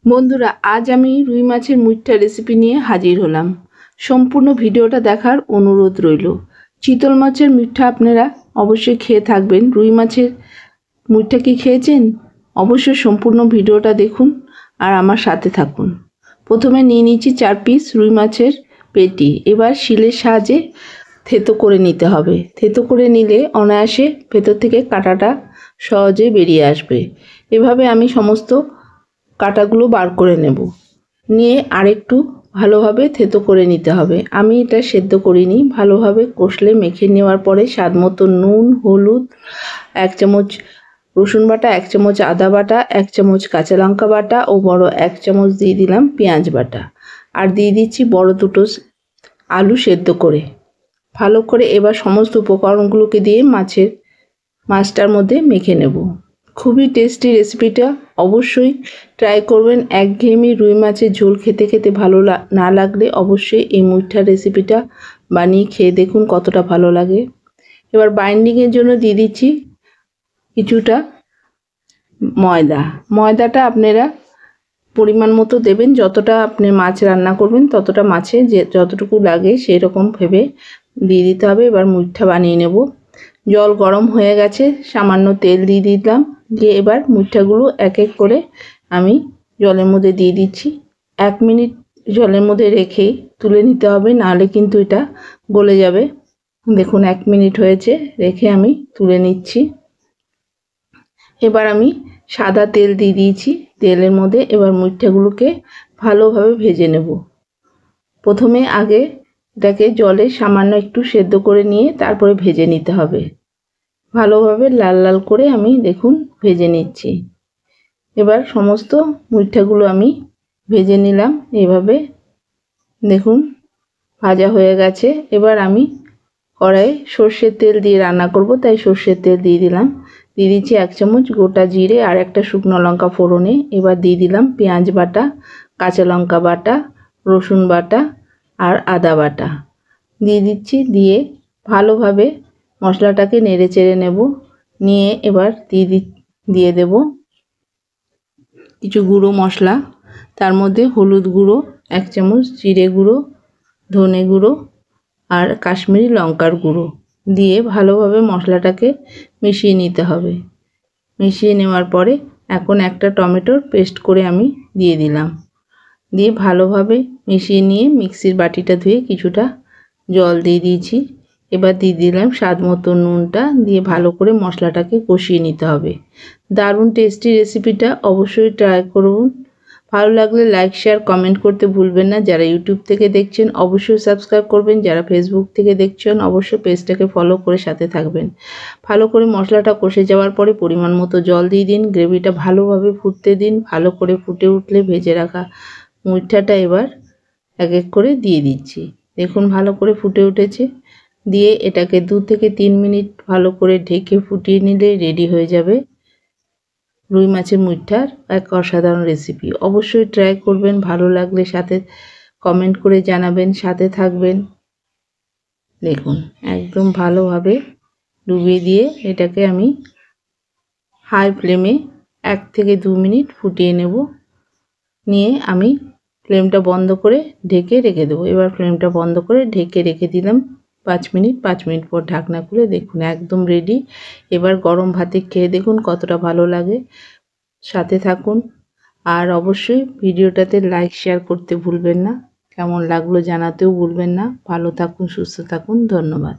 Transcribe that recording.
বন্ধুরা, আজ আমি রুই মাছের মুইঠা রেসিপি নিয়ে হাজির হলাম। সম্পূর্ণ ভিডিওটা দেখার অনুরোধ রইল। চিতল মাছের মুইঠা আপনারা অবশ্যই খেয়ে থাকবেন। রুই মাছের মুইঠা কি খেয়েছেন? অবশ্যই সম্পূর্ণ ভিডিওটা দেখুন আর আমার সাথে থাকুন। প্রথমে নিয়ে নিচ্ছি 4 পিস রুই মাছের পেটি। এবার শিলের সাহায্যে থেতো করে নিতে হবে। থেতো করে নিলে অনায়াসে ভেতর থেকে কাঁটাটা সহজে বেরিয়ে আসবে। এভাবে আমি সমস্ত কাঁটাগুলো বার করে নেব। নিয়ে আরেকটু ভালোভাবে থেতো করে নিতে হবে। আমি এটা সেদ্ধ করিনি, ভালোভাবে কষলে মেখে নেওয়ার পরে স্বাদ মতো নুন, হলুদ, 1 চামচ রসুন বাটা, 1 চামচ আদা বাটা, 1 চামচ কাঁচা লঙ্কা বাটা ও বড় 1 চামচ দিয়ে দিলাম পেঁয়াজ বাটা। আর দিয়ে দিচ্ছি বড় দুটো আলু সেদ্ধ করে। ভালো করে এবার সমস্ত উপকরণগুলোকে দিয়ে মাছটার মধ্যে মেখে নেব। খুবই টেস্টি রেসিপিটা, অবশ্যই ট্রাই করবেন। একঘেয়েমি রুই মাছের ঝোল খেতে খেতে ভালো না লাগলে অবশ্যই এই মুইঠার রেসিপিটা বানিয়ে খেয়ে দেখুন কতটা ভালো লাগে। এবার বাইন্ডিংয়ের জন্য দিয়ে দিচ্ছি কিছুটা ময়দাটা আপনারা পরিমাণ মতো দেবেন। যতটা আপনি মাছ রান্না করবেন ততটা মাছে যতটুকু লাগে সেই রকম ভেবে দিয়ে দিতে হবে। এবার মুইঠা বানিয়ে নেব। জল গরম হয়ে গেছে, সামান্য তেল দিয়ে দিলাম। দিয়ে এবার মুইঠাগুলো এক এক করে আমি জলের মধ্যে দিয়ে দিচ্ছি। 1 মিনিট জলের মধ্যে রেখে তুলে নিতে হবে, নাহলে কিন্তু এটা গলে যাবে। দেখুন 1 মিনিট হয়েছে, রেখে আমি তুলে নিচ্ছি। এবার আমি সাদা তেল দিয়ে দিয়েছি তেলের মধ্যে। এবার মুইঠাগুলোকে ভালোভাবে ভেজে নেব। প্রথমে আগে এটাকে জলে সামান্য একটু সেদ্ধ করে নিয়ে তারপরে ভেজে নিতে হবে। ভালোভাবে লাল লাল করে আমি দেখুন ভেজে নিচ্ছি। এবার সমস্ত মুইঠাগুলো আমি ভেজে নিলাম। এইভাবে দেখুন ভাজা হয়ে গেছে। এবার আমি কড়াইয়ে সর্ষের তেল দিয়ে রান্না করব, তাই সর্ষের তেল দিয়ে দিলাম। দিয়ে দিচ্ছি 1 চামচ গোটা জিরে আর একটা শুকনো লঙ্কা ফোড়নে। এবার দিয়ে দিলাম পেঁয়াজ বাটা, কাঁচা লঙ্কা বাটা, রসুন বাটা আর আদা বাটা দিয়ে দিচ্ছি। দিয়ে ভালোভাবে মশলাটাকে নেড়ে চেড়ে নেব। নিয়ে এবার দিয়ে দেব কিছু গুঁড়ো মশলা। তার মধ্যে হলুদ গুঁড়ো 1 চামচ, জিরে গুঁড়ো, ধনে গুঁড়ো আর কাশ্মীরি লঙ্কার গুঁড়ো দিয়ে ভালোভাবে মশলাটাকে মিশিয়ে নিতে হবে। মিশিয়ে নেওয়ার পরে এখন একটা টমেটোর পেস্ট করে আমি দিয়ে দিলাম। দিয়ে ভালোভাবে মিশিয়ে নিয়ে মিক্সির বাটিটা ধুয়ে কিছুটা জল দিয়ে দিয়েছি। এবার দিয়ে দিলাম স্বাদ মতো নুনটা। দিয়ে ভালো করে মশলাটাকে কষিয়ে নিতে হবে। দারুণ টেস্টি রেসিপিটা, অবশ্যই ট্রাই করুন। ভালো লাগলে লাইক, শেয়ার, কমেন্ট করতে ভুলবেন না। যারা ইউটিউব থেকে দেখছেন অবশ্যই সাবস্ক্রাইব করবেন। যারা ফেসবুক থেকে দেখছেন অবশ্যই পেজটাকে ফলো করে সাথে থাকবেন। ভালো করে মশলাটা কষে যাওয়ার পরে পরিমাণ মতো জল দিয়ে দিন। গ্রেভিটা ভালোভাবে ফুটতে দিন। ভালো করে ফুটে উঠলে ভেজে রাখা মুইঠাটা এবার এক এক করে দিয়ে দিচ্ছি। দেখুন ভালো করে ফুটে উঠেছে। দিয়ে এটাকে 2 থেকে 3 মিনিট ভালো করে ঢেকে ফুটিয়ে নিলে রেডি হয়ে যাবে রুই মাছের মুইঠার এক অসাধারণ রেসিপি। অবশ্যই ট্রাই করবেন। ভালো লাগলে সাথে কমেন্ট করে জানাবেন, সাথে থাকবেন। দেখুন একদম ভালোভাবে ডুবিয়ে দিয়ে এটাকে আমি হাই ফ্লেমে 1 থেকে 2 মিনিট ফুটিয়ে নেব। নিয়ে আমি ফ্লেমটা বন্ধ করে ঢেকে রেখে দেবো। এবার ফ্লেমটা বন্ধ করে ঢেকে রেখে দিলাম 5 মিনিট। 5 মিনিট পর ঢাকনা খুলে দেখুন একদম রেডি। এবার গরম ভাতে খেয়ে দেখুন কতটা ভালো লাগে। সাথে থাকুন আর অবশ্যই ভিডিওটাতে লাইক, শেয়ার করতে ভুলবেন না। কেমন লাগলো জানাতেও ভুলবেন না। ভালো থাকুন, সুস্থ থাকুন। ধন্যবাদ।